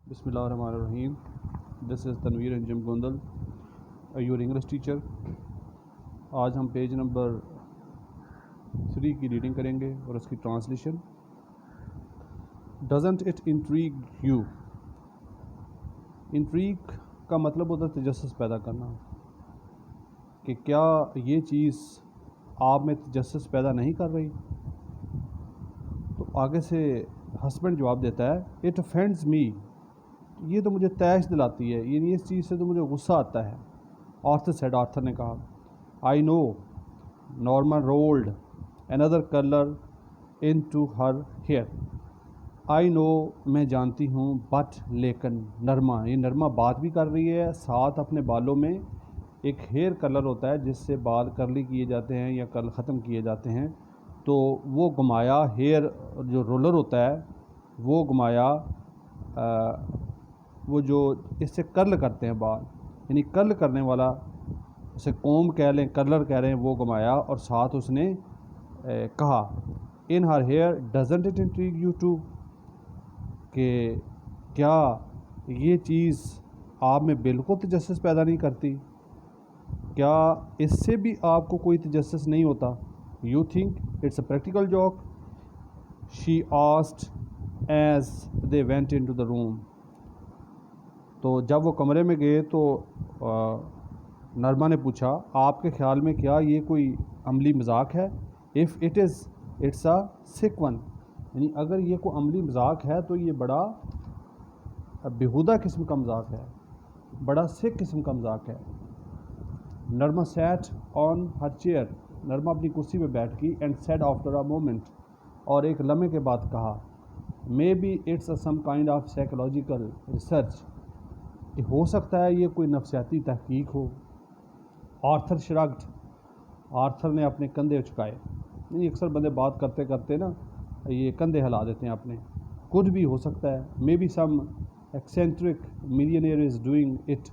बिस्मिल्लाहिर्रहमानिर्रहीम। This is Tanveer Anjum Gondal, your English teacher. आज हम पेज नंबर 3 की रीडिंग करेंगे और उसकी translation. Doesn't it intrigue you. Intrigue का मतलब होता है तजस्सुस पैदा करना, कि क्या ये चीज़ आप में तजस्सुस पैदा नहीं कर रही। तो आगे से हस्बैंड जवाब देता है, इट ऑफेंड्स मी। ये तो मुझे तैश दिलाती है, यानी इस चीज़ से तो मुझे गुस्सा आता है। आर्थर ने कहा, I know. Norma rolled another colour into her hair. I know, मैं जानती हूँ, बट लेकिन नरमा बात भी कर रही है, साथ अपने बालों में एक हेयर कलर होता है जिससे बाल कर्ली किए जाते हैं या कर्ल ख़त्म किए जाते हैं। तो वो घुमाया हेयर जो रोलर होता है वो घुमाया, वो जो इससे कर्ल करते हैं बाल, यानी कर्ल करने वाला, उसे कोम कह लें, कर्लर कह रहे हैं, वो घुमाया और साथ उसने कहा, in her hair doesn't it intrigue you too, कि क्या ये चीज़ आप में बिल्कुल तजस्सुस पैदा नहीं करती, क्या इससे भी आपको कोई तजस्सुस नहीं होता। You think it's a practical joke, she asked as they went into the room. तो जब वो कमरे में गए तो नरमा ने पूछा, आपके ख्याल में क्या ये कोई अमली मजाक है। If it is it's a sick one, यानी अगर ये कोई अमली मजाक है तो ये बड़ा बेहुदा किस्म का मजाक है, बड़ा सिक किस्म का मजाक है। Norma sat on her chair, Norma अपनी कुर्सी पे बैठ गई। And said after a moment, और एक लम्हे के बाद कहा, maybe it's some kind of psychological research, कि हो सकता है ये कोई नफ्सियाती तहकीक हो। आर्थर श्रग्ड, आर्थर ने अपने कंधे उचकाए। नहीं, अक्सर बंदे बात करते करते ना ये कंधे हिला देते हैं अपने। कुछ भी हो सकता है, maybe some eccentric millionaire is doing it,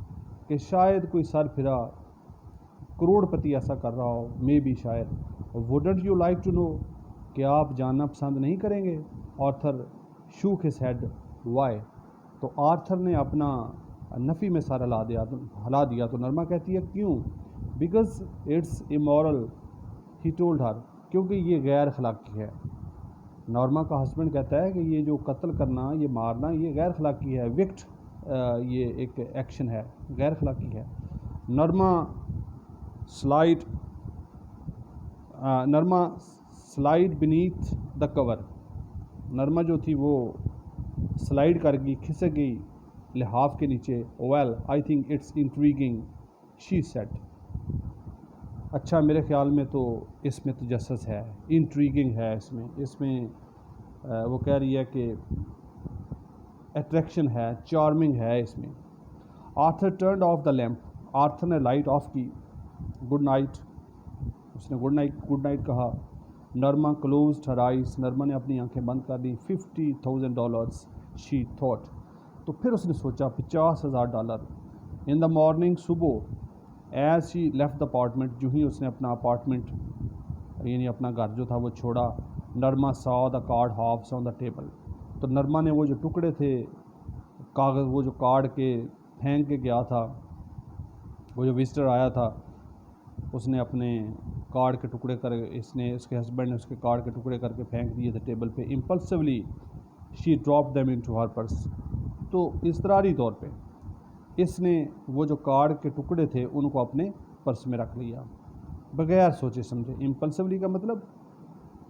कि शायद कोई सर फिरा करोड़पति ऐसा कर रहा हो, मे बी शायद। Wouldn't you like to know, क्या आप जानना पसंद नहीं करेंगे। Arthur shook his head, why. तो आर्थर ने अपना नफ़ी में सर हिला दिया। तो नरमा कहती है, क्यों। Because it's immoral, he told her, क्योंकि ये गैर अखलाकी है। नॉर्मा का हस्बैंड कहता है कि ये जो कत्ल करना, ये मारना, ये गैर अखलाकी है। विक्ट ये एक एक्शन है, गैर अखलाकी है। नरमा स्लाइड बीनीथ द कवर, नरमा जो थी वो स्लाइड कर गई, खिसक गई लिहाफ के नीचे। Well I think it's intriguing, she said. अच्छा, मेरे ख्याल में तो इसमें तजस्सुस है, इंट्रीगिंग है इसमें वो कह रही है कि अट्रैक्शन है, चार्मिंग है इसमें। Arthur turned of the lamp, Arthur ने लाइट ऑफ की। गुड नाइट, उसने गुड नाइट कहा। नरमा क्लोज्ड हर आइज, नरमा ने अपनी आंखें बंद कर दी। $50,000 शी थॉट, तो फिर उसने सोचा $50,000। इन द मॉर्निंग, सुबह, as she left the apartment, जो ही उसने अपना अपार्टमेंट यानी अपना घर जो था वो छोड़ा, Norma saw the card halves on the table, तो नरमा ने वो जो टुकड़े थे कागज़, वो जो कार्ड के फेंक के गया था, वो जो विजिटर आया था, उसने अपने कार्ड के टुकड़े कर, उसके हस्बैंड ने उसके कार्ड के टुकड़े करके फेंक दिए थे टेबल पे। Impulsively she drop them into her purse, तो इसरारी तौर पे इसने वो जो कार्ड के टुकड़े थे उनको अपने पर्स में रख लिया, बगैर सोचे समझे। इम्पल्सिवली का मतलब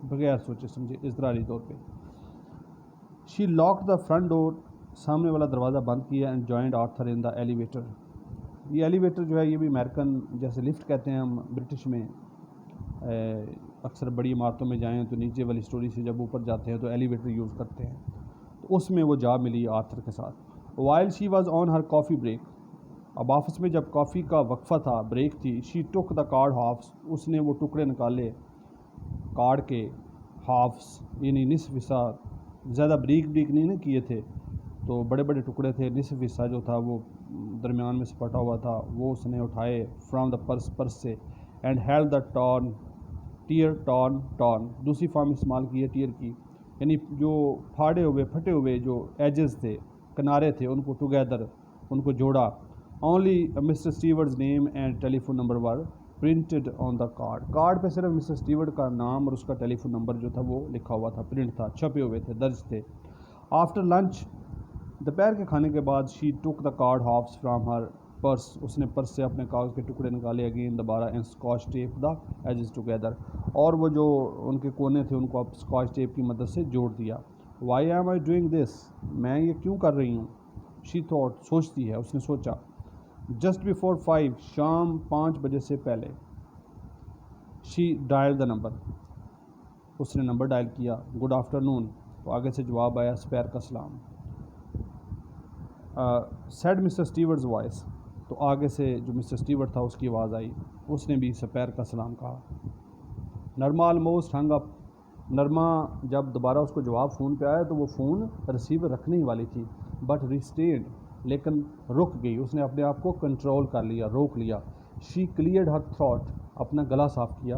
बगैर सोचे समझे, इसरारी तौर पे। She lock the front door, सामने वाला दरवाज़ा बंद किया। And joined Arthur in the elevator, ये एलिवेटर जो है ये भी अमेरिकन, जैसे लिफ्ट कहते हैं हम ब्रिटिश में, अक्सर बड़ी इमारतों में जाएं तो नीचे वाली स्टोरी से जब ऊपर जाते हैं तो एलिवेटर यूज़ करते हैं। तो उसमें वो जा मिली आर्थर के साथ। While she was on her coffee break, अब ऑफिस में जब कॉफ़ी का वक्फा था, ब्रेक थी। She took the card halves, उसने वो टुकड़े निकाले कार्ड के, हाफ्स यानी निसफ हिस्सा, ज़्यादा ब्रीक नहीं ना किए थे, तो बड़े बड़े टुकड़े थे। निसफ हिस्सा जो था वो दरमियान में सपटा हुआ था, वो उसने उठाए फ्रॉम द पर्स से। एंड हेल्ड द टॉर्न, दूसरी फॉर्म इस्तेमाल की है टीयर की, यानी जो फाड़े हुए फटे हुए जो एजेस थे किनारे थे, उनको टुगेदर, उनको जोड़ा। Only mister stewards name and telephone number were printed on the card पे सिर्फ मिस्टर स्टीवर्ड का नाम और उसका टेलीफोन नंबर जो था वो लिखा हुआ था, प्रिंट था, छपे हुए थे, दर्ज थे। आफ्टर लंच, दोपहर के खाने के बाद, she took the card halves from her purse, उसने पर्स से अपने कागज़ के टुकड़े निकाले अगेन दोबारा, and scotch tape the edges together, और वो जो उनके कोने थे उनको अब स्कॉच टेप की मदद से जोड़ दिया। Why am I doing this, मैं ये क्यों कर रही हूँ। शी थॉट, सोचती है, उसने सोचा। जस्ट बिफोर 5, शाम 5 बजे से पहले। शी डायल द नंबर, उसने नंबर डायल किया। गुड आफ्टरनून, तो आगे से जवाब आया स्पैर का सलाम। सेड मिस्टर स्टीवर्ड्स वॉइस, तो आगे से जो मिस्टर स्टीवर्ड था उसकी आवाज़ आई, उसने भी स्पैर का सलाम कहा। नरमा ऑलमोस्ट हंग अप, नरमा जब दोबारा उसको जवाब फ़ोन पे आया तो वो फ़ोन रिसीवर रखने ही वाली थी, बट रिस्टेड, लेकिन रुक गई, उसने अपने आप को कंट्रोल कर लिया, रोक लिया। शी क्लियर्ड हर थ्रॉट, अपना गला साफ किया।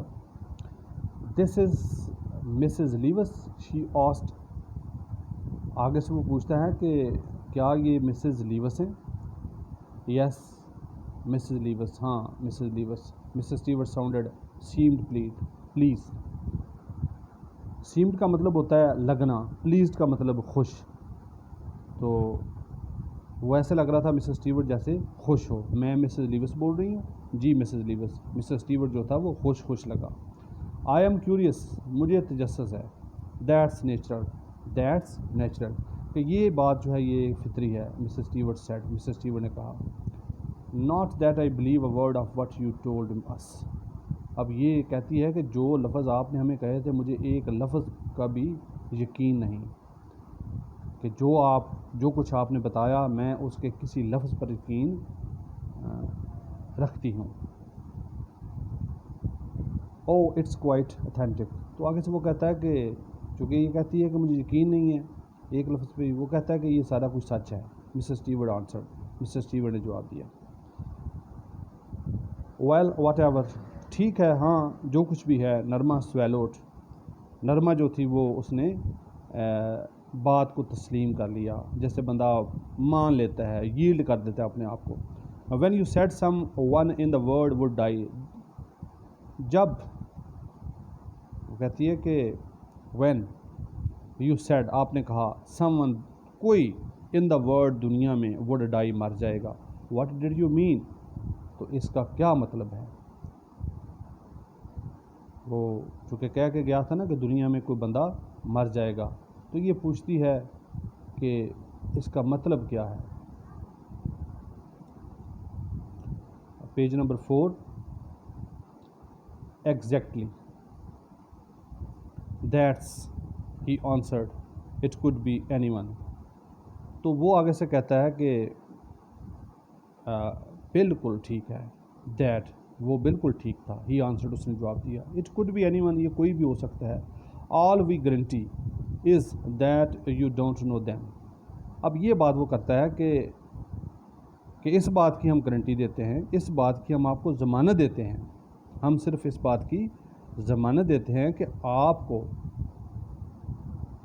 This is Mrs Lewis, she asked, आगे से वो पूछता है कि क्या ये मिसेस लीवस हैं। यस मिसेस लीवस, हाँ Mrs Lewis. Mrs Stewart sounded seemed pleased. Seemed का मतलब होता है लगना, प्लीज़्ड का मतलब खुश, तो वो ऐसे लग रहा था मिसेस स्टीवर्ड जैसे खुश हो। मैं मिसेस लीवस बोल रही हूँ, जी मिसेस लीवस। मिसेस स्टीवर्ड जो था वो खुश लगा। आई एम क्यूरियस, मुझे तजस्सुस है। दैट्स नेचुरल, कि ये बात जो है ये फितरी है। Mrs steward said, Mrs steward ने कहा। Not that I believe a word of what you told us, अब ये कहती है कि जो लफ्ज़ आपने हमें कहे थे, मुझे एक लफ्ज़ का भी यकीन नहीं, कि जो कुछ आपने बताया मैं उसके किसी लफ्ज़ पर यकीन रखती हूँ। ओह इट्स क्वाइट ऑथेंटिक, तो आगे से वो कहता है कि चूँकि ये कहती है कि मुझे यकीन नहीं है एक लफ्ज़ पे, वो कहता है कि ये सारा कुछ सच है। Mrs steward answered, Mrs steward ने जवाब दिया। वेल वट एवर, ठीक है, हाँ जो कुछ भी है। नरमा स्वेलोड, नरमा जो थी वो उसने बात को तस्लीम कर लिया, जैसे बंदा मान लेता है, यील्ड कर देता है अपने आप को। When you said someone in the world would die, जब वो कहती है कि व्हेन यू सेड, आपने कहा, समवन, कोई, इन द वर्ल्ड, दुनिया में, वुड डाई, मर जाएगा। व्हाट डिड यू मीन, तो इसका क्या मतलब है। वो चूँकि कह के गया था ना कि दुनिया में कोई बंदा मर जाएगा, तो ये पूछती है कि इसका मतलब क्या है। Page number 4, exactly that's he answered, it could be anyone, तो वो आगे से कहता है कि बिल्कुल ठीक है। दैट, वो बिल्कुल ठीक था। ही आंसर्ड, उसने जवाब दिया। इट कुड बी एनीवन, ये कोई भी हो सकता है। All we guarantee is that you don't know them, अब ये बात वो करता है कि इस बात की हम गारंटी देते हैं, इस बात की हम आपको ज़मानत देते हैं, हम सिर्फ इस बात की ज़मानत देते हैं कि आपको,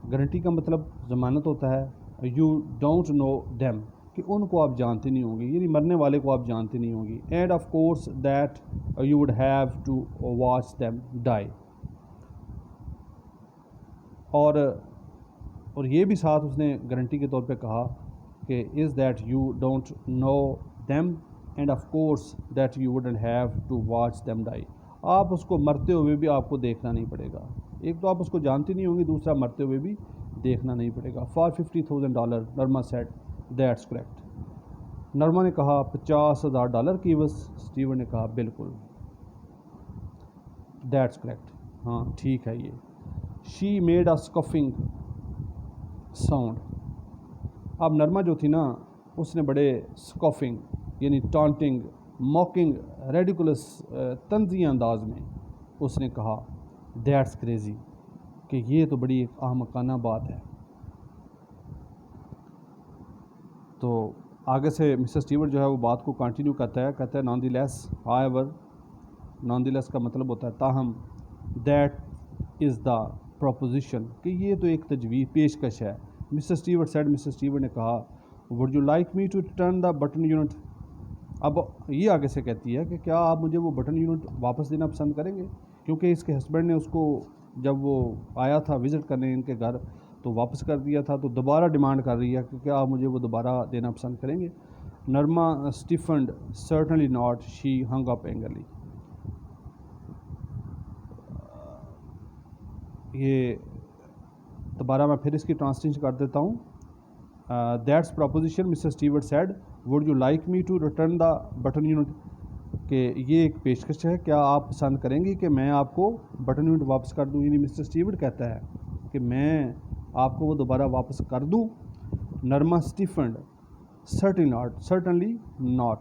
गारंटी का मतलब ज़मानत होता है। यू डोंट नो देम, कि उनको आप जानते नहीं होंगे, यानी मरने वाले को आप जानते नहीं होंगी। And of course that you would have to watch them die, और ये भी साथ उसने गारंटी के तौर पे कहा कि is that you don't know them and of course that you wouldn't have to watch them die, आप उसको मरते हुए भी आपको देखना नहीं पड़ेगा। एक तो आप उसको जानती नहीं होंगी, दूसरा मरते हुए भी देखना नहीं पड़ेगा। For $50,000, Norma said, that's correct. Norma ने कहा $50,000 की बस। स्टीवन ने कहा बिल्कुल, दैट्स करेक्ट, हाँ ठीक है ये। शी मेड अ स्कफिंग साउंड, अब नरमा जो थी ना, उसने बड़े स्कॉफिंग यानी टॉन्टिंग, मॉकिंग, रेडिकुलस, तंज़िया अंदाज में उसने कहा दैट्स क्रेज़ी, कि ये तो बड़ी एक अहमकाना बात है। तो आगे से मिस्टर स्टीवर्ड जो है वो बात को कंटिन्यू करता है नॉनदीलेस, हाउएवर, नॉनदीलेस का मतलब होता है ताहम, दैट इज़ द प्रोपोजिशन, कि ये तो एक तजवीज़ पेशकश है। Mr Steward said, Mr Steward ने कहा would you like me to return the button unit. अब ये आगे से कहती है कि क्या आप मुझे वो बटन यूनिट वापस देना पसंद करेंगे, क्योंकि इसके हस्बैंड ने उसको जब वो आया था विज़िट करने इनके घर तो वापस कर दिया था, तो दोबारा डिमांड कर रही है कि क्या आप मुझे वो दोबारा देना पसंद करेंगे। Norma stiffened, certainly not, she hung up angrily. ये दोबारा मैं फिर इसकी ट्रांसलेशन कर देता हूँ। That's proposition Mr Stewart said, would you like me to return the button unit, कि ये एक पेशकश है, क्या आप पसंद करेंगी कि मैं आपको बटन यूनिट वापस कर दूँ। यानी मिस्टर स्टीवर्ट कहता है कि मैं आपको वो दोबारा वापस कर दूँ। नरमा स्टिफन्ड, सर्टनली नॉट,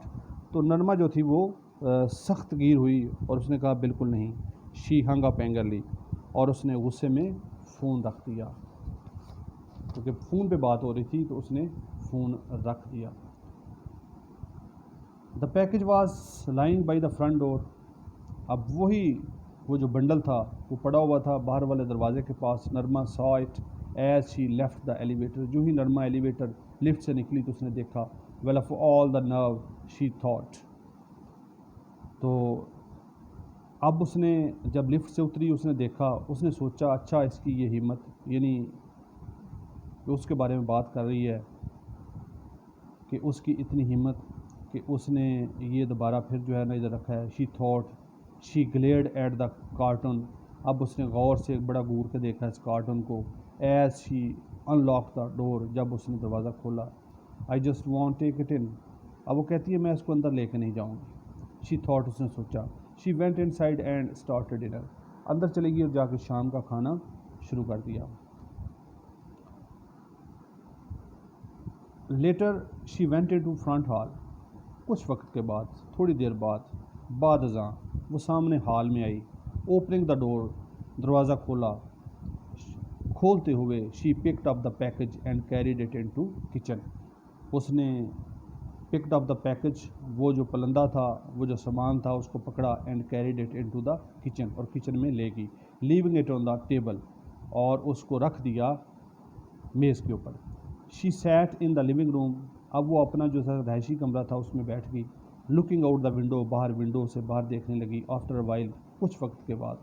तो नरमा जो थी वो सख्त गिर हुई और उसने कहा बिल्कुल नहीं। शी हंग अप एंग्रली, और उसने गुस्से में फ़ोन रख दिया, क्योंकि फ़ोन पे बात हो रही थी तो उसने फ़ोन रख दिया। The package was lying by the front door, अब वो जो बंडल था वो पड़ा हुआ था बाहर वाले दरवाजे के पास। Norma saw it as she left the elevator, जो ही नरमा एलिवेटर लिफ्ट से निकली तो उसने देखा। Well of all the nerve she thought, तो अब उसने जब लिफ्ट से उतरी उसने देखा, उसने सोचा अच्छा इसकी ये हिम्मत, यानी उसके बारे में बात कर रही है कि उसकी इतनी हिम्मत कि उसने ये दोबारा फिर जो है ना इधर रखा है। She thought, she glared at the cartoon, अब उसने गौर से एक बड़ा घूर के देखा इस कार्टून को। As she unlock the door, जब उसने दरवाज़ा खोला। I just want take it in, अब वो कहती है मैं इसको अंदर लेके नहीं जाऊँगी। शी थॉट, उसने सोचा। She went inside and started dinner, अंदर चली गई और जाकर शाम का खाना शुरू कर दिया। Later she went into front hall, कुछ वक्त के बाद, थोड़ी देर बाद अज़ां वो सामने हॉल में आई। ओपनिंग द डोर, दरवाज़ा खोलते हुए she picked up the package and carried it into kitchen, उसने पिक्ड अप द पैकेज, वो जो पलंदा था, वो जो सामान था उसको पकड़ा, and carried it into the kitchen, और किचन में ले गई। Leaving it on the table, और उसको रख दिया मेज़ के ऊपर। She sat in the living room, अब वो अपना जो रहायशी कमरा था उसमें बैठ गई। लुकिंग आउट द विंडो, बाहर विंडो से बाहर देखने लगी। आफ्टर अ वाइल, कुछ वक्त के बाद,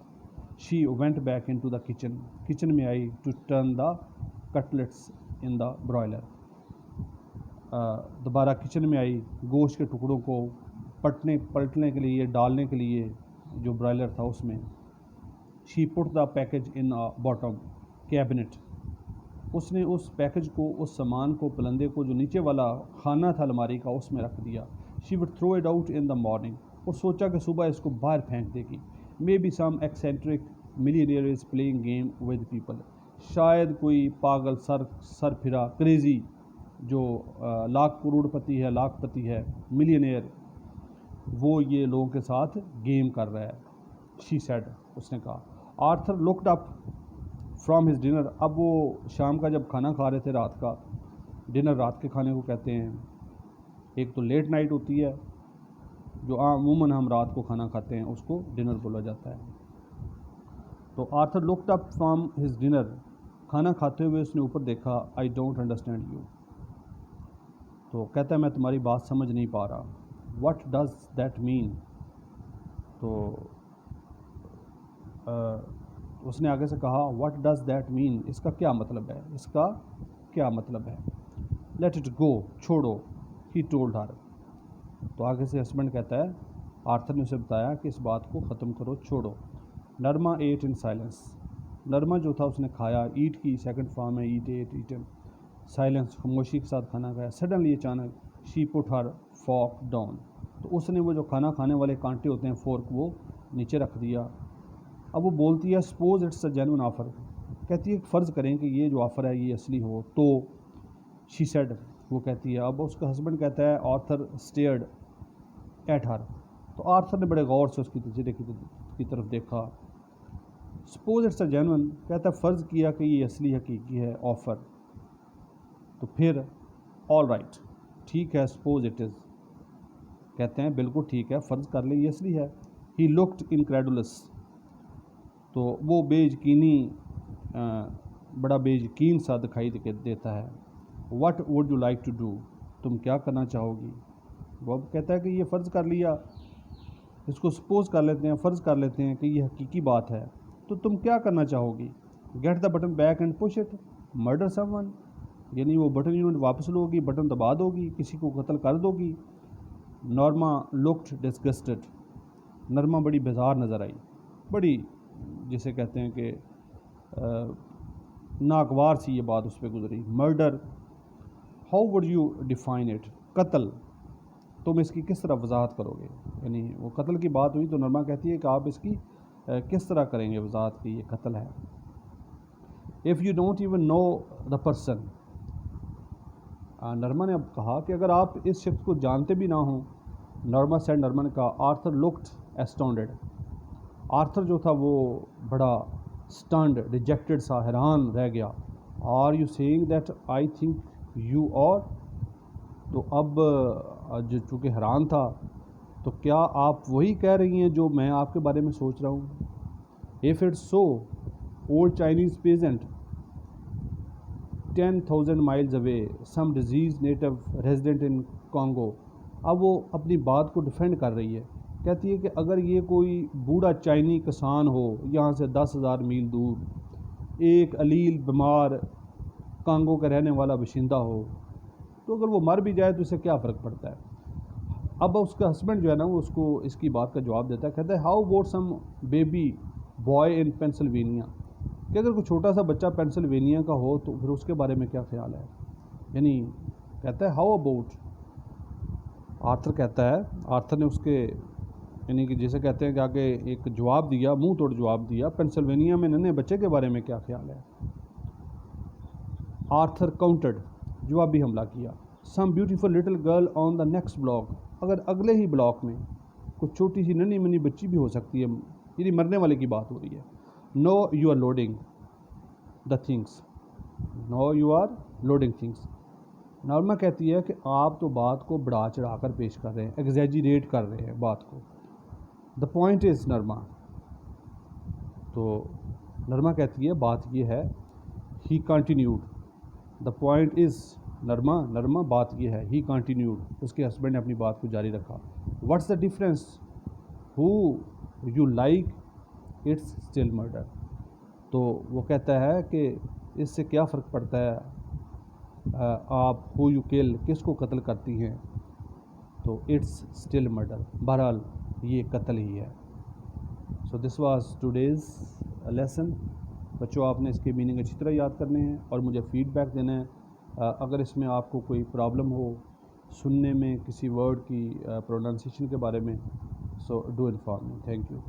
she went back in to the kitchen, kitchen में आई to turn the cutlets in the broiler, दोबारा किचन में आई गोश्त के टुकड़ों को पलटने के लिए, डालने के लिए जो ब्रॉयलर था उसमें। She put the package in a bottom cabinet, उसने उस पैकेज को, उस सामान को, पलंदे को, जो नीचे वाला खाना था अलमारी का, उसमें रख दिया। She would throw it out in the morning, और सोचा कि सुबह इसको बाहर फेंक देगी। Maybe some eccentric millionaire is playing game with people, शायद कोई पागल सर फिरा क्रेज़ी जो लाख करोड़पति है, लाखपति है, मिलियनियर, वो ये लोगों के साथ गेम कर रहा है। शी सेड, उसने कहा। Arthur looked up from his dinner, अब वो शाम का जब खाना खा रहे थे, रात का डिनर, रात के खाने को कहते हैं। एक तो लेट नाइट होती है जो अमूमन हम रात को खाना खाते हैं, उसको डिनर बोला जाता है। तो Arthur looked up from his dinner, खाना खाते हुए उसने ऊपर देखा। आई डोंट अंडरस्टैंड यू, तो कहता है मैं तुम्हारी बात समझ नहीं पा रहा। व्हाट डज दैट मीन, तो उसने आगे से कहा व्हाट डज दैट मीन, इसका क्या मतलब है, इसका क्या मतलब है। लेट इट गो, छोड़ो, ही टोल्ड हर, तो आगे से हस्बैंड कहता है, आर्थर ने उसे बताया कि इस बात को ख़त्म करो, छोड़ो। नरमा एट इन साइलेंस, नरमा जो था उसने खाया, ईट की सेकंड फॉर्म है ईट, एट, ईटन, साइलेंस, खामोशी के साथ खाना खाया। सडनली, अचानक, she put her fork down, तो उसने वो जो खाना खाने वाले कांटे होते हैं, फोर्क, वो नीचे रख दिया। अब वो बोलती है suppose it's a genuine offer, कहती है फ़र्ज़ करें कि ये जो ऑफ़र है ये असली हो तो। शी सेड, वो कहती है। अब उसका हस्बैंड कहता है आर्थर स्टेयर्ड एट हर, तो आर्थर ने बड़े गौर से उसकी चेहरे की तरफ देखा। सपोज इट्स अ जेन्युइन, कहता है फ़र्ज़ किया कि ये असली हकीकी है ऑफ़र, तो फिर ऑल राइट, ठीक है, सपोज इट इज़, कहते हैं बिल्कुल ठीक है, फ़र्ज़ कर ले ये असली है। ही लुक्ड इनक्रेडुलस, तो वो बेयकीनी, बड़ा बेयकीन सा दिखाई देता है। What would you like to do, तुम क्या करना चाहोगी। वो अब कहता है कि ये फ़र्ज़ कर लिया, इसको सपोज़ कर लेते हैं, फ़र्ज़ कर लेते हैं कि ये हकीकी बात है, तो तुम क्या करना चाहोगी। Get the button back and push it, murder someone, यानी वो बटन यूनिट वापस लोगी, बटन दबा दोगी, किसी को कत्ल कर दोगी। नॉर्मा लुक्ड डिस्गस्टेड, नरमा बड़ी बेजार नज़र आई, बड़ी जिसे कहते हैं कि नागवार सी ये बात उस पर गुजरी। Murder, how would you define it, कत्ल तुम इसकी किस तरह वजाहत करोगे। यानी वो कत्ल की बात हुई तो नरमा कहती है कि आप इसकी किस तरह करेंगे वजाहत की ये कत्ल है। If you don't even know the person, Norma ने अब कहा कि अगर आप इस शख्स को जानते भी ना हों। नरमा सेड, नरमा ने कहा, आर्थर लुक्ड एस्टोंडेड, आर्थर जो था वो बड़ा स्टंड, डिजेक्टेड सा, हैरान रह गया। Are you saying that I think you, और तो अब जो चूँकि हैरान था, तो क्या आप वही कह रही हैं जो मैं आपके बारे में सोच रहा हूँ। If it's so, old Chinese peasant 10,000 miles away, some disease native resident in Congo. अब वो अपनी बात को डिफेंड कर रही है, कहती है कि अगर ये कोई बूढ़ा चाइनी किसान हो यहाँ से 10,000 मील दूर, एक अलील बीमार कांगो का रहने वाला बाशिंदा हो, तो अगर वो मर भी जाए तो इससे क्या फ़र्क पड़ता है। अब उसका हस्बैंड जो है ना वो उसको इसकी बात का जवाब देता है, कहता है, how about some baby boy in Pennsylvania, कि अगर कोई छोटा सा बच्चा पेंसिल्वेनिया का हो तो फिर उसके बारे में क्या ख्याल है। यानी कहता है हाउ अबाउट, आर्थर कहता है, आर्थर ने उसके यानी कि जैसे कहते हैं कि आगे एक जवाब दिया, मुंह तोड़ जवाब दिया, पेंसिल्वेनिया में नन्हे बच्चे के बारे में क्या ख्याल है। आर्थर काउंटेड, जवाबी हमला किया, some beautiful little girl on the next block, अगर अगले ही ब्लॉक में कुछ छोटी सी नन्ही मनी बच्ची भी हो सकती है, यानी मरने वाले की बात हो रही है। No you are loading the things, no you are loading things. Norma कहती है कि आप तो बात को बढ़ा चढ़ा कर पेश कर रहे हैं, एग्जैजरेट कर रहे हैं बात को। द पॉइंट इज़ नरमा, तो नरमा कहती है बात ये है, he continued, the point is Norma बात ये है, ही कंटिन्यूड, उसके हस्बैंड ने अपनी बात को जारी रखा। What's the difference, who you like, it's still murder. तो वो कहता है कि इससे क्या फ़र्क पड़ता है, आप हु यू किल, किसको कत्ल करती हैं, तो इट्स स्टिल मर्डर, बहरहाल ये कत्ल ही है। So this was today's lesson. बच्चों, आपने इसके मीनिंग अच्छी तरह याद करने हैं और मुझे फ़ीडबैक देना है। अगर इसमें आपको कोई प्रॉब्लम हो सुनने में किसी वर्ड की प्रोनाउंसिएशन के बारे में, so do inform me. Thank you.